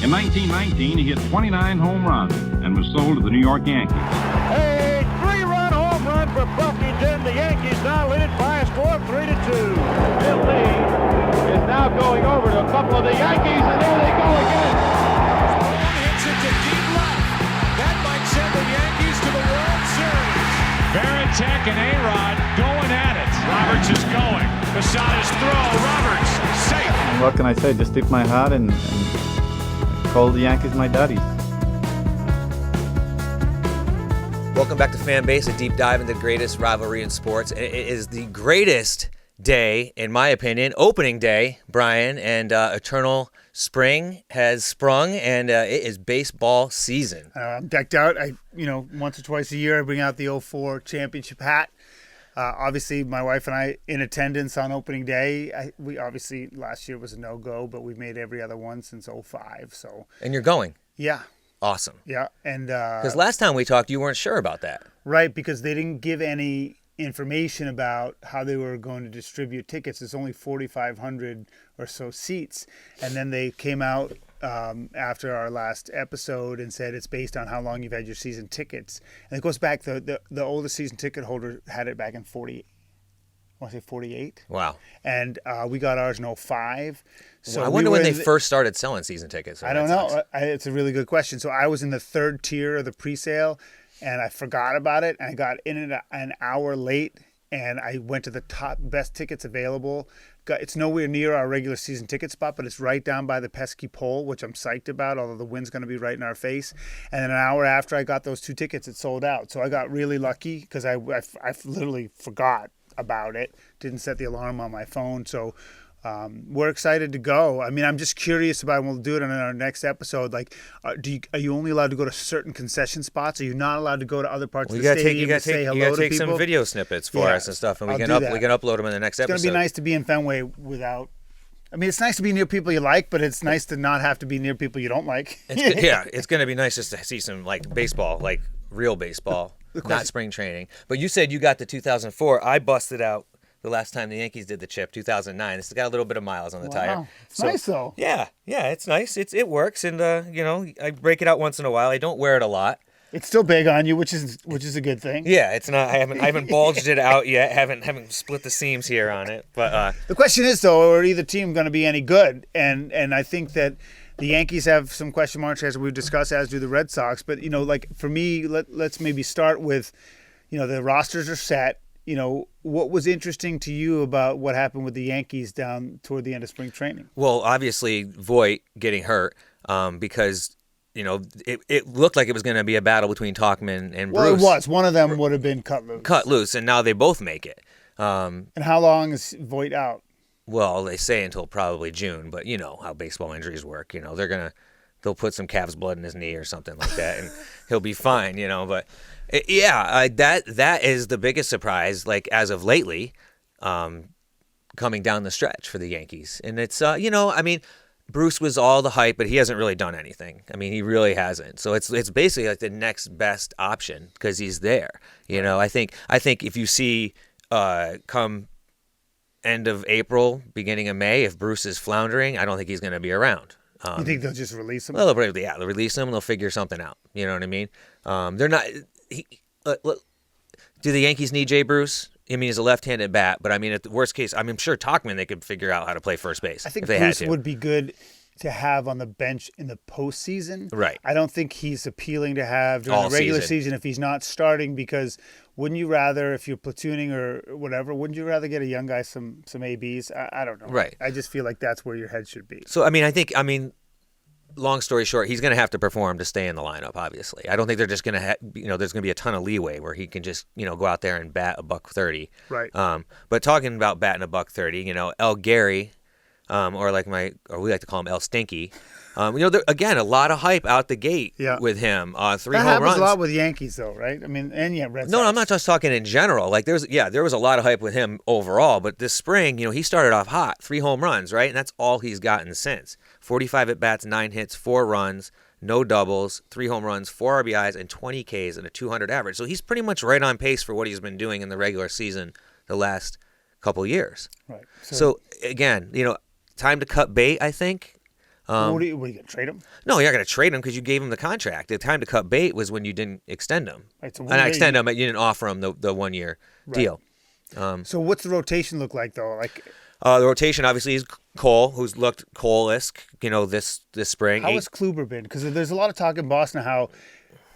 In 1919, he hit 29 home runs and was sold to the New York Yankees. A 3-run home run for Buffington. The Yankees now lead it by a score of 3-2. Bill Lee is now going over to a couple of the Yankees, and there they go again. Ball hits it to deep left. That might send the Yankees to the World Series. Varitek and A-Rod going at it. Roberts is going. The shot is throw. Roberts safe. And what can I say? Just tip my hat and call the Yankees my daddies. Welcome back to Fanbase, a deep dive into the greatest rivalry in sports. It is the greatest day, in my opinion, opening day, Brian, and eternal spring has sprung, and it is baseball season. I'm decked out. Once or twice a year, I bring out the '04 championship hat. Obviously, my wife and I in attendance on opening day. We obviously last year was a no-go, but we've made every other one since '05. So. And you're going. Yeah. Awesome. Yeah, and because last time we talked, you weren't sure about that. Right, because they didn't give any information about how they were going to distribute tickets. It's only 4,500 or so seats, and then they came out after our last episode and said it's based on how long you've had your season tickets. And it goes back, the oldest season ticket holder had it back in 48. Wow. And we got ours in '05. So I wonder when they first started selling season tickets. I don't know. It's a really good question. So I was in the third tier of the pre-sale, and I forgot about it, and I got in it an hour late, and I went to the top best tickets available. It's nowhere near our regular season ticket spot, but it's right down by the pesky pole, which I'm psyched about, although the wind's going to be right in our face. And then an hour after I got those two tickets, it sold out. So I got really lucky because I literally forgot about it, didn't set the alarm on my phone. So we're excited to go. I mean, I'm just curious about, and we'll do it in our next episode. Like, are you only allowed to go to certain concession spots? Are you not allowed to go to other parts of the stadium to say hello to people? You got to take some video snippets for us and stuff, and we can upload them in the next episode. It's going to be nice to be in Fenway without. I mean, it's nice to be near people you like, but it's nice to not have to be near people you don't like. It's going to be nice just to see some baseball, real baseball, not spring training. But you said you got the 2004. I busted out the last time the Yankees did the chip, 2009. It's got a little bit of miles on the tire. It's nice though. Yeah, it's nice. It works, and I break it out once in a while. I don't wear it a lot. It's still big on you, which is a good thing. Yeah, it's not. I haven't bulged it out yet. Haven't split the seams here on it. But the question is though, are either team going to be any good? And I think that the Yankees have some question marks, as we've discussed, as do the Red Sox. But for me, let's maybe start with, the rosters are set. What was interesting to you about what happened with the Yankees down toward the end of spring training? Well, obviously Voit getting hurt because it looked like it was going to be a battle between Tauchman and Bruce. Well, it was. One of them would have been cut loose, and now they both make it. And how long is Voit out? Well, they say until probably June, but you know how baseball injuries work. They'll put some calf's blood in his knee or something like that, and he'll be fine. But that is the biggest surprise, as of lately, coming down the stretch for the Yankees. And it's Bruce was all the hype, but he hasn't really done anything. I mean, he really hasn't. So it's basically the next best option because he's there. I think if you see come end of April, beginning of May, if Bruce is floundering, I don't think he's going to be around. You think they'll just release him? They'll release him and they'll figure something out. You know what I mean? They're not. Do the Yankees need Jay Bruce? I mean, he's a left-handed bat, but I mean, at the worst case, I'm sure Tauchman, they could figure out how to play first base. I think if they Bruce had to. would be good to have on the bench in the postseason. Right. I don't think he's appealing to have during All the regular season season if he's not starting, because wouldn't you rather, if you're platooning or whatever, wouldn't you rather get a young guy some ABs? I don't know. Right. I just feel like that's where your head should be. So, I mean, long story short, he's going to have to perform to stay in the lineup, obviously. I don't think they're just going to there's going to be a ton of leeway where he can just, go out there and bat $130. Right. But talking about batting $130, El Gary, or we like to call him El Stinky, again, a lot of hype out the gate with him. 3 home runs. That happens a lot with Yankees, though, right? I mean, and Red Sox. No, I'm not just talking in general. There was a lot of hype with him overall, but this spring, he started off hot, 3 home runs, right? And that's all he's gotten since. 45 at-bats, 9 hits, 4 runs, no doubles, 3 home runs, 4 RBIs, and 20 Ks and a 200 average. So he's pretty much right on pace for what he's been doing in the regular season the last couple years. Right. So again, time to cut bait, I think. What are you going to trade him? No, you're not going to trade him because you gave him the contract. The time to cut bait was when you didn't extend him. Right, so Not extend him, but you didn't offer him the 1 year deal. So what's the rotation look like though? The rotation obviously is Cole, who's looked Cole-esque, this spring. How has Kluber been? Because there's a lot of talk in Boston how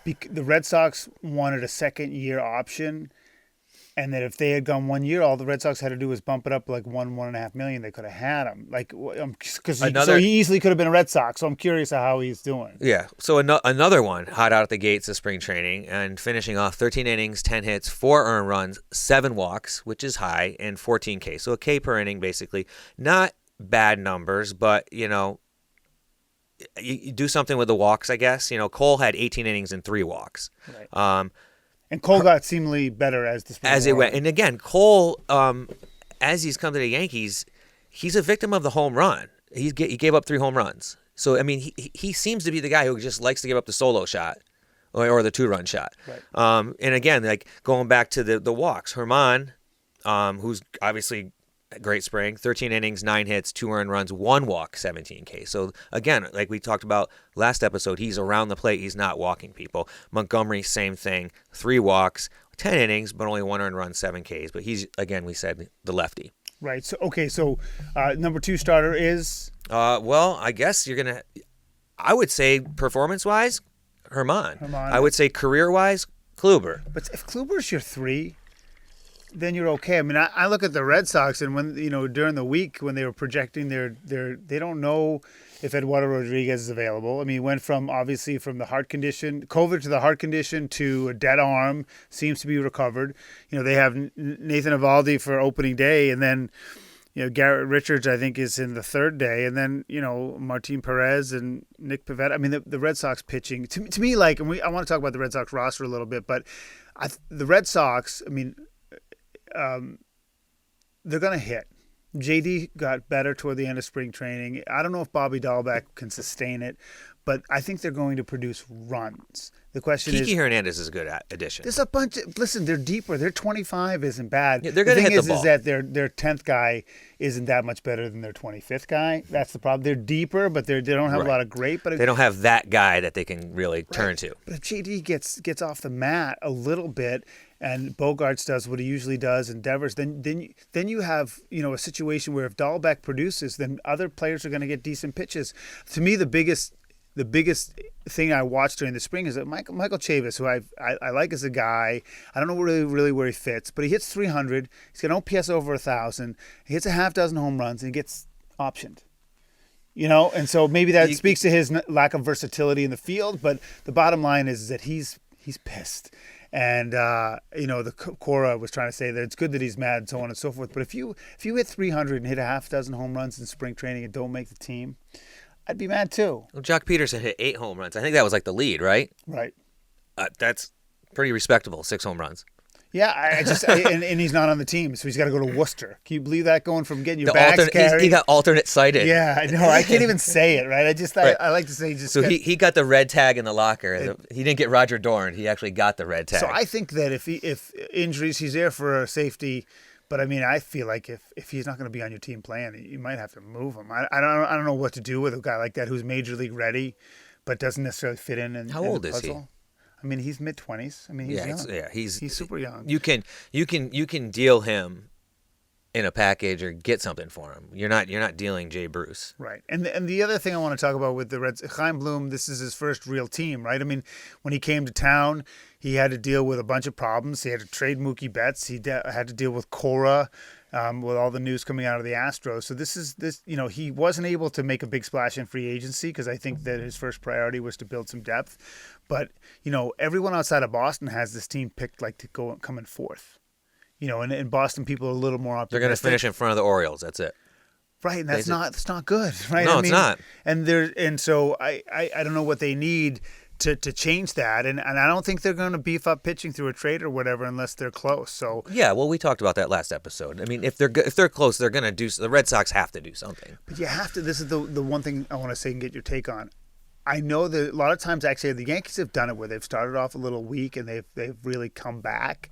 the Red Sox wanted a second-year option, and that if they had gone 1 year, all the Red Sox had to do was bump it up like $1.5 million. They could have had him, because he easily could have been a Red Sox. So I'm curious how he's doing. Yeah. So another one hot out at the gates of spring training and finishing off 13 innings, 10 hits, 4 earned runs, 7 walks, which is high, and 14 K. So a K per inning, basically. Not bad numbers, but you do something with the walks, I guess. Cole had 18 innings and 3 walks. Right. And Cole got seemingly better as the spring it went. And again, Cole, as he's come to the Yankees, he's a victim of the home run. He gave up 3 home runs. So I mean, he seems to be the guy who just likes to give up the solo shot or the 2-run shot. Right. And again, like going back to the walks, Herman, who's obviously a great spring, 13 innings, 9 hits, 2 earned runs, 1 walk, 17 K. So again, like we talked about last episode, he's around the plate. He's not walking people. Montgomery, same thing, 3 walks, 10 innings, but only 1 earned run, 7 Ks. But he's, again, we said the lefty. Right. So number 2 starter is. Well, I guess I would say performance-wise, Herman. I would say career-wise, Kluber. But if Kluber's your 3, then you're okay. I mean, I look at the Red Sox, and when during the week when they were projecting they don't know if Eduardo Rodriguez is available. I mean, he went from the heart condition, COVID to the heart condition to a dead arm, seems to be recovered. They have Nathan Eovaldi for opening day, and then Garrett Richards I think is in the 3rd day, and then Martin Perez and Nick Pivetta. I mean, the Red Sox pitching to me, I want to talk about the Red Sox roster a little bit, but the Red Sox, I mean. They're going to hit. JD got better toward the end of spring training. I don't know if Bobby Dahlbeck can sustain it, but I think they're going to produce runs. The question is... Kiki Hernandez is a good addition. There's a bunch of... Listen, they're deeper. Their 25 isn't bad. Yeah, they're going to hit the ball. The thing is that their 10th guy isn't that much better than their 25th guy. That's the problem. They're deeper, but they don't have a lot of great... But they don't have that guy that they can really turn to. But if JD gets off the mat a little bit... and Bogarts does what he usually does, endeavors, then you have a situation where if Dahlbeck produces, then other players are going to get decent pitches. To me, the biggest thing I watched during the spring is that Michael Chavis, who I like as a guy. I don't know really where he fits, but he hits 300. He's got an OPS over 1,000. He hits a half dozen home runs and he gets optioned. And so maybe that speaks to his lack of versatility in the field. But the bottom line is that he's pissed. And the Cora was trying to say that it's good that he's mad and so on and so forth. But if you hit 300 and hit a half dozen home runs in spring training and don't make the team, I'd be mad too. Well, Jock Peterson hit 8 home runs. I think that was like the lead, right? Right. That's pretty respectable. 6 home runs. Yeah, and he's not on the team, so he's got to go to Worcester. Can you believe that, going from getting your bags carried? He got alternate sighted. Yeah, I know. I can't even say it, right? I like to say just. So he got the red tag in the locker. He didn't get Roger Dorn. He actually got the red tag. So I think that if injuries, he's there for safety. But I mean, I feel like if he's not going to be on your team playing, you might have to move him. I don't know what to do with a guy like that who's major league ready, but doesn't necessarily fit in. How old is he? I mean, he's mid-20s. I mean, he's young. He's super young. You can deal him in a package or get something for him. You're not dealing Jay Bruce. Right. And the other thing I want to talk about with the Reds, Chaim Bloom, this is his first real team, right? I mean, when he came to town, he had to deal with a bunch of problems. He had to trade Mookie Betts. He had to deal with Cora. With all the news coming out of the Astros. So he wasn't able to make a big splash in free agency because I think that his first priority was to build some depth. But, everyone outside of Boston has this team picked to come in 4th. And in Boston, people are a little more optimistic. They're going to finish in front of the Orioles. That's it. Right, and that's not good, right? No, it's not. And so I don't know what they need to change that, and I don't think they're going to beef up pitching through a trade or whatever unless they're close. So yeah, well, we talked about that last episode. I mean, if they're close, they're going to do. The Red Sox have to do something. But you have to. This is the one thing I want to say and get your take on. I know that a lot of times, actually, the Yankees have done it where they've started off a little weak and they've really come back.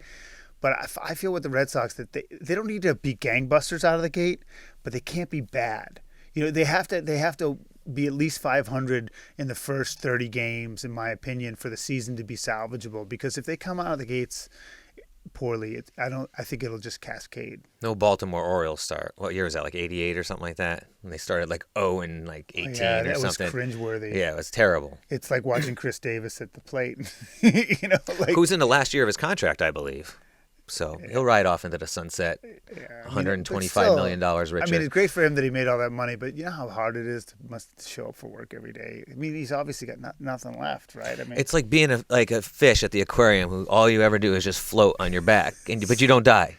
But I feel with the Red Sox that they don't need to be gangbusters out of the gate, but they can't be bad. They have to be at least 500 in the first 30 games, in my opinion, for the season to be salvageable. Because if they come out of the gates poorly, I think it'll just cascade. No Baltimore Orioles start. What year was that? Like 88 or something like that? And they started like 0 and like 18 Yeah, or that was something. cringeworthy. Yeah, it was terrible. It's like watching Chris Davis at the plate. You know, like Who's in the last year of his contract, I believe. So he'll ride off into the sunset, $125 million richer. I mean, it's great for him that he made all that money, but you know how hard it is to must show up for work every day. I mean, he's obviously got nothing left, right? I mean, it's like being like a fish at the aquarium who all you ever do is just float on your back, but you don't die.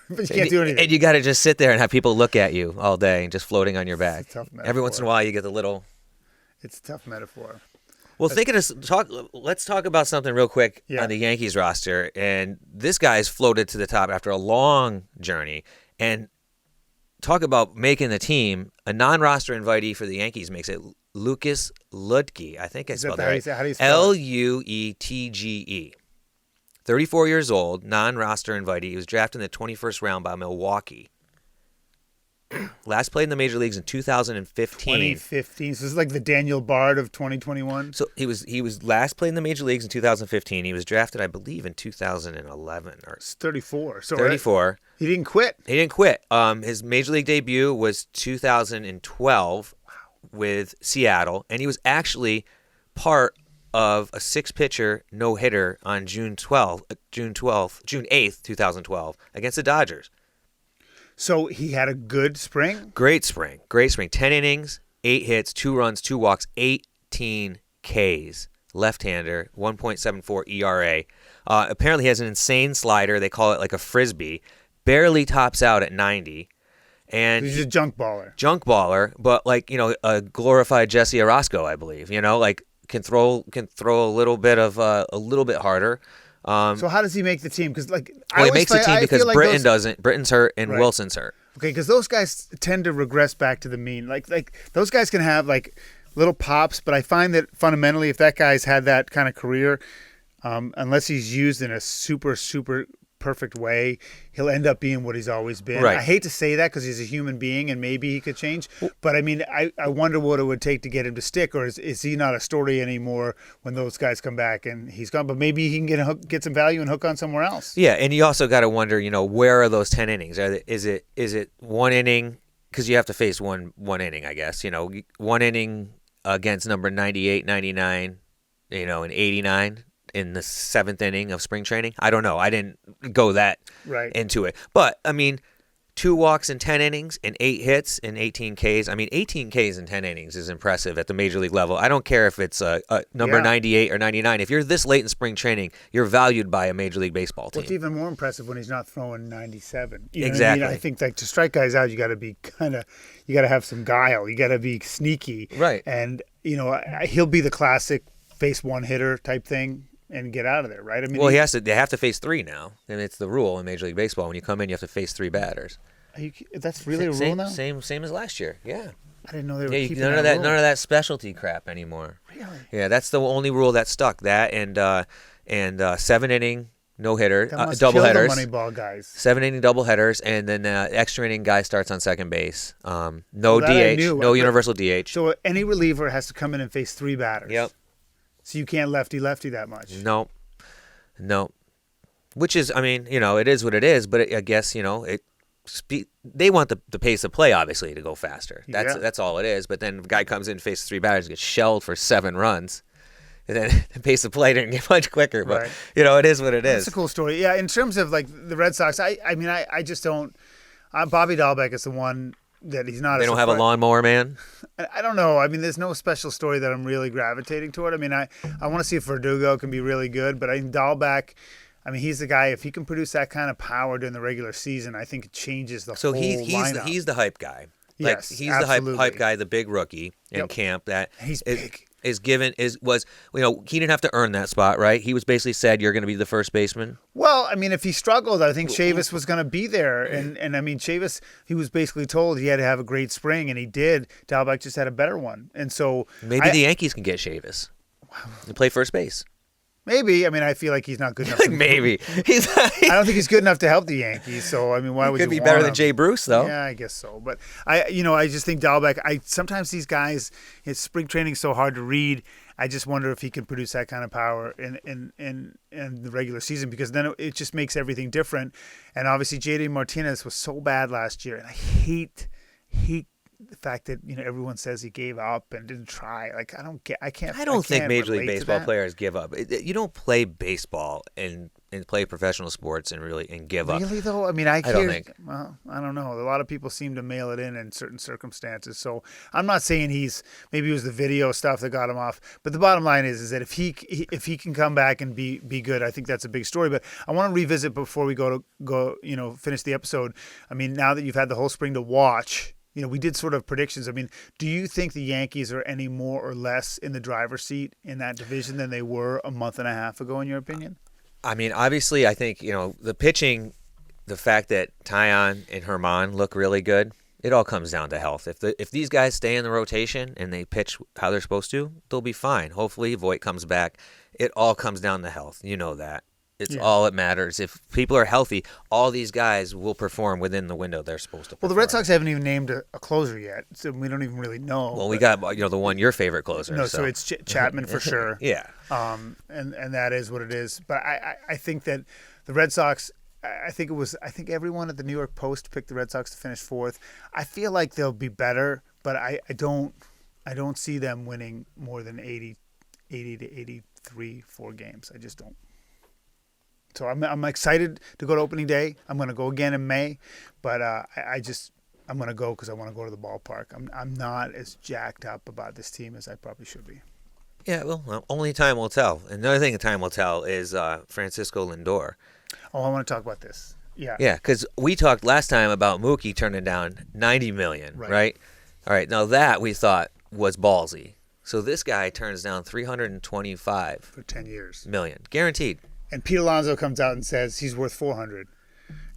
but you can't do anything. And you got to just sit there and have people look at you all day and just floating on your back. It's a tough metaphor. Every once in a while, you get the little. It's a tough metaphor. Well, let's talk about something real quick on the Yankees roster. And this guy's floated to the top after a long journey. And talk about making the team. A non-roster invitee for the Yankees makes it Lucas Luetge. I think I spelled that right. How do you spell it? Luetge. 34 years old, non-roster invitee. He was drafted in the 21st round by Milwaukee. Last played in the major leagues in 2015. 2015. So this is like the Daniel Bard of 2021. So he was last played in the major leagues in 2015. He was drafted, I believe, in 2011 or It's 34. So 34. He didn't quit. He didn't quit. His major league debut was 2012 with Seattle, and he was actually part of a 6-pitcher no-hitter on June 8th, 2012 against the Dodgers. So he had a good spring? Great spring. 10 innings, 8 hits, 2 runs, 2 walks, 18 Ks. Left-hander, 1.74 ERA. Apparently he has an insane slider. They call it like a frisbee. Barely tops out at 90. And he's a junk baller. Junk baller, but like, a glorified Jesse Orosco, I believe. Like can throw a little bit harder. So how does he make the team? Because he makes the team because Britton doesn't. Britton's hurt and Right. Wilson's hurt. Okay, because those guys tend to regress back to the mean. Like those guys can have like little pops, but I find that fundamentally, if that guy's had that kind of career, unless he's used in a super perfect way, he'll end up being what he's always been. Right. I hate to say that because he's a human being and maybe he could change, but I mean, I wonder what it would take to get him to stick, or is he not a story anymore when those guys come back and he's gone? But maybe he can get some value and hook on somewhere else. Yeah, and you also got to wonder, where are those 10 innings? Is it one inning? Because you have to face one inning, I guess. 1 inning against number 98, 99, and 89. In the 7th inning of spring training. I don't know. I didn't go that into it. But, 2 walks in 10 innings and 8 hits and 18 Ks. 18 Ks in 10 innings is impressive at the major league level. I don't care if it's a number 98 or 99. If you're this late in spring training, you're valued by a Major League Baseball team. Well, it's even more impressive when he's not throwing 97. You know exactly. What I mean? I think to strike guys out, you got to be you got to have some guile. You got to be sneaky. Right. And, he'll be the classic face one hitter type thing and get out of there, right? Well, they have to face 3 now. And it's the rule in Major League Baseball. When you come in, you have to face 3 batters. That's really a rule now? Same as last year. Yeah. I didn't know they were keeping none that of that specialty crap anymore. Really? Yeah, that's the only rule that stuck. That and 7-inning no-hitter, That must double kill headers. the Moneyball guys. 7-inning double headers, and then extra inning guy starts on second base. No Well, that I DH, knew. no universal DH. So any reliever has to come in and face 3 batters. Yep. So you can't lefty that much. No. Which is, it is what it is, but I guess, they want the pace of play, obviously, to go faster. That's all it is. But then the guy comes in, faces 3 batters, gets shelled for 7 runs. And then the pace of play didn't get much quicker. But, it is what it is. That's a cool story. Yeah, in terms of, the Red Sox, I just don't – Bobby Dahlbeck is the one that he's not – They don't have a lawnmower man? I don't know. There's no special story that I'm really gravitating toward. I want to see if Verdugo can be really good, but I think Dahlbeck – he's the guy. If he can produce that kind of power during the regular season, I think it changes the whole lineup. So he's the hype guy. Yes, he's absolutely. the hype guy, the big rookie in camp that he's big. He didn't have to earn that spot, right? He was basically said, you're going to be the first baseman. Well, if he struggled, I think Chavis was going to be there, and Chavis, he was basically told he had to have a great spring, and he did. Dahlbeck just had a better one, and so maybe the Yankees can get Chavis and play first base. Maybe. I mean, I feel like he's not good enough. Like maybe he's. I don't think he's good enough to help the Yankees. So I mean, why would you could be want better him? than Jay Bruce though. Yeah, I guess so. But I just think Dahlbeck. Sometimes these guys, it's spring training so hard to read. I just wonder if he can produce that kind of power in the regular season, because then it just makes everything different. And obviously, J.D. Martinez was so bad last year, and I hate the fact that everyone says he gave up and didn't try. Like I don't think Major League Baseball players give up. You don't play baseball and play professional sports and give up. Really though? I mean, I don't think. Well, I don't know. A lot of people seem to mail it in certain circumstances. So I'm not saying maybe it was the video stuff that got him off. But the bottom line is that if he can come back and be good, I think that's a big story. But I want to revisit before we go finish the episode. I mean, now that you've had the whole spring to watch. We did sort of predictions. I mean, do you think the Yankees are any more or less in the driver's seat in that division than they were a month and a half ago, in your opinion? I mean, obviously, I think, the pitching, the fact that Tyon and Herman look really good, it all comes down to health. If these guys stay in the rotation and they pitch how they're supposed to, they'll be fine. Hopefully, Voit comes back. It all comes down to health. You know that. It's all that matters. If people are healthy, all these guys will perform within the window they're supposed to perform. Well, the Red Sox haven't even named a closer yet, so we don't even really know. Well, we got the one, your favorite closer. No, so it's Chapman for sure. Yeah. And that is what it is. But I think that the Red Sox, I think everyone at the New York Post picked the Red Sox to finish fourth. I feel like they'll be better, but I don't see them winning more than 80 to 83 4 games. I just don't. So I'm excited to go to opening day. I'm going to go again in May, but I'm going to go because I want to go to the ballpark. I'm not as jacked up about this team as I probably should be. Yeah, well, only time will tell. Another thing time will tell is Francisco Lindor. Oh, I want to talk about this. Yeah. Yeah, because we talked last time about Mookie turning down $90 million, right? All right, now that we thought was ballsy. So this guy turns down $325 for 10 years, million, guaranteed. And Pete Alonso comes out and says he's worth $400,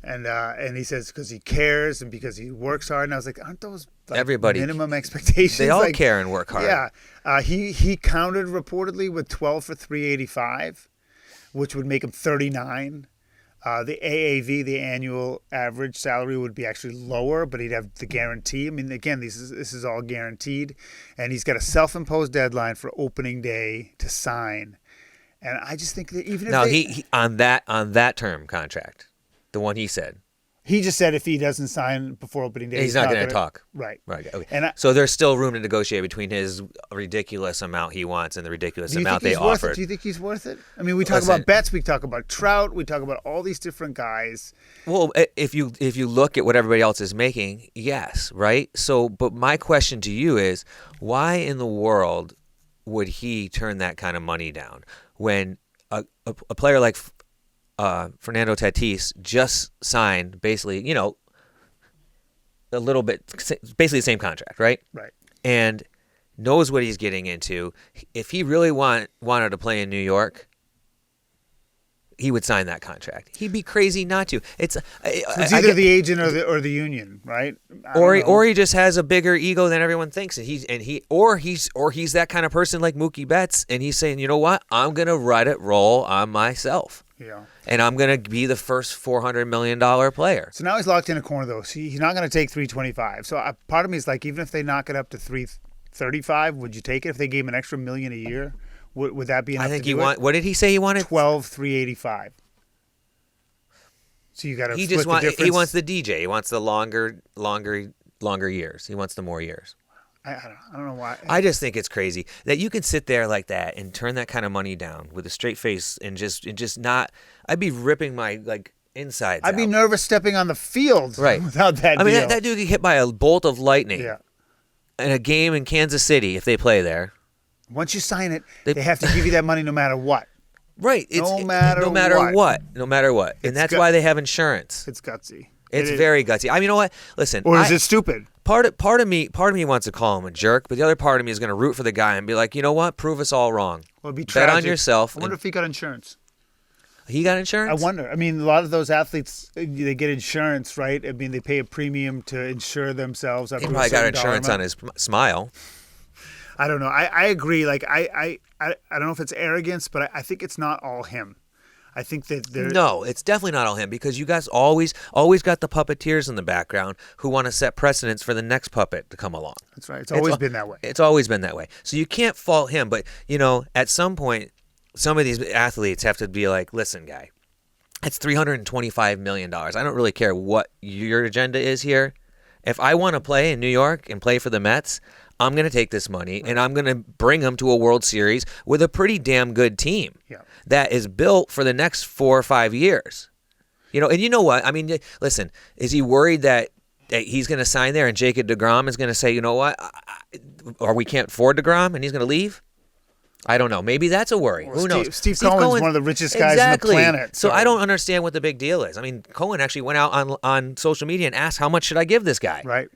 and he says because he cares and because he works hard. And I was like, aren't those everybody minimum expectations? They all care and work hard. Yeah, he counted reportedly with 12 for 385, which would make him 39. The AAV, the annual average salary, would be actually lower, but he'd have the guarantee. I mean, again, this is all guaranteed, and he's got a self-imposed deadline for opening day to sign. And I just think that even if he on that term contract, the one he said, he just said if he doesn't sign before opening day, he's not going to talk. Right. Okay. And so there's still room to negotiate between his ridiculous amount he wants and the ridiculous amount they offered. Do you think he's worth it? I mean, we talk about Betts, we talk about Trout, we talk about all these different guys. Well, if you look at what everybody else is making, yes, right. So, but my question to you is, why in the world would he turn that kind of money down when a player like Fernando Tatis just signed basically, a little bit, basically the same contract, right? Right. And knows what he's getting into. If he really wanted to play in New York, he would sign that contract. He'd be crazy not to. It's either the agent or the union, right? Or he just has a bigger ego than everyone thinks, and he's that kind of person like Mookie Betts, and he's saying, you know what, I'm gonna ride it roll on myself. Yeah. And I'm gonna be the first $400 million player. So now he's locked in a corner though. So he's not gonna take 325. So part of me is like, even if they knock it up to 335, would you take it if they gave him an extra $1 million a year? Would that be enough? I think what did he say he wanted? 12,385. So you got to split the difference. He wants the DJ. He wants the longer years. He wants the more years. I don't know why. I just think it's crazy that you can sit there like that and turn that kind of money down with a straight face and just not. I'd be ripping my insides. I'd be nervous stepping on the field without that. I mean, that dude get hit by a bolt of lightning. Yeah. In a game in Kansas City, if they play there. Once you sign it, they have to give you that money no matter what. Right. No matter what. And that's why they have insurance. It's gutsy. It's very gutsy. I mean, you know what? Listen. Or is it stupid? Part of me wants to call him a jerk, but the other part of me is going to root for the guy and be like, you know what? Prove us all wrong. Well, it'd be tragic. Bet on yourself. I wonder if he got insurance. He got insurance? I wonder. I mean, a lot of those athletes, they get insurance, right? I mean, they pay a premium to insure themselves. He probably got insurance on his smile. I don't know. I agree. Like I don't know if it's arrogance, but I think it's not all him. I think that No, it's definitely not all him, because you guys always got the puppeteers in the background who want to set precedents for the next puppet to come along. That's right. It's always been that way. It's always been that way. So you can't fault him, but at some point, some of these athletes have to be like, listen, guy, it's $325 million. I don't really care what your agenda is here. If I want to play in New York and play for the Mets, I'm going to take this money and I'm going to bring them to a World Series with a pretty damn good team that is built for the next 4 or 5 years. And you know what? I mean, listen, is he worried that he's going to sign there and Jacob deGrom is going to say, you know what, or we can't afford deGrom and he's going to leave? I don't know. Maybe that's a worry. Who knows? Steve Cohen's one of the richest guys on the planet. So I don't understand what the big deal is. I mean, Cohen actually went out on social media and asked, how much should I give this guy? Right.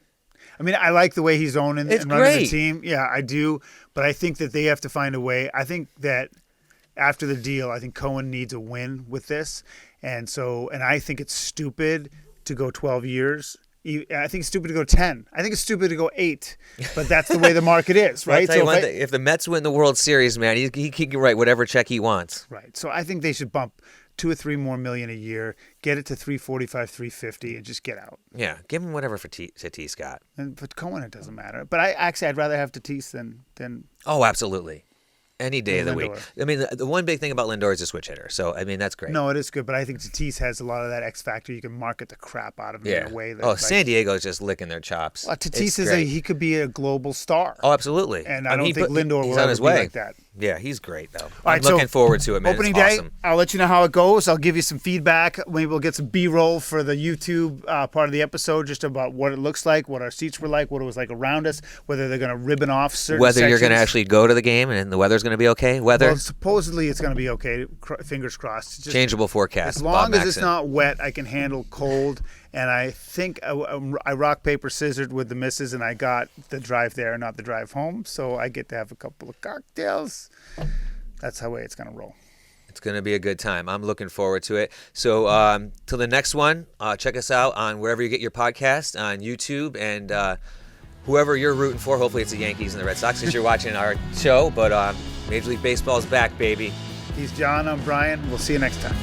I mean, I like the way he's owning and running the team. Yeah, I do. But I think that they have to find a way. I think that after the deal, I think Cohen needs a win with this. And I think it's stupid to go 12 years. I think it's stupid to go 10. I think it's stupid to go 8. But that's the way the market is, right? If the Mets win the World Series, man, he can write whatever check he wants. Right. So I think they should bump 2 or 3 more million a year, get it to 345, 350, and just get out. Yeah, give him whatever Tatis got. But Cohen, it doesn't matter. But I'd rather have Tatis than. Oh, absolutely. Any day of the week. I mean, the one big thing about Lindor is a switch hitter. So, I mean, that's great. No, it is good. But I think Tatis has a lot of that X factor. You can market the crap out of him in a way. San Diego's just licking their chops. Well, Tatis he could be a global star. Oh, absolutely. And I don't think Lindor will ever be like that. Yeah, he's great, though. I'm looking forward to it, man. Opening it's day, awesome. I'll let you know how it goes. I'll give you some feedback. Maybe we'll get some B-roll for the YouTube part of the episode, just about what it looks like, what our seats were like, what it was like around us, whether they're going to ribbon off certain Whether sections. you're going to actually go to the game and the weather's going to be okay. Well, supposedly it's going to be okay. Fingers crossed. Just, changeable forecast. As long as it's not wet, I can handle cold. And I think I rock, paper, scissored with the missus, and I got the drive there, not the drive home. So I get to have a couple of cocktails. That's how it's going to roll. It's going to be a good time. I'm looking forward to it. So till the next one, check us out on wherever you get your podcast, on YouTube, and whoever you're rooting for. Hopefully it's the Yankees and the Red Sox since you're watching our show. But Major League Baseball is back, baby. He's John. I'm Brian. We'll see you next time.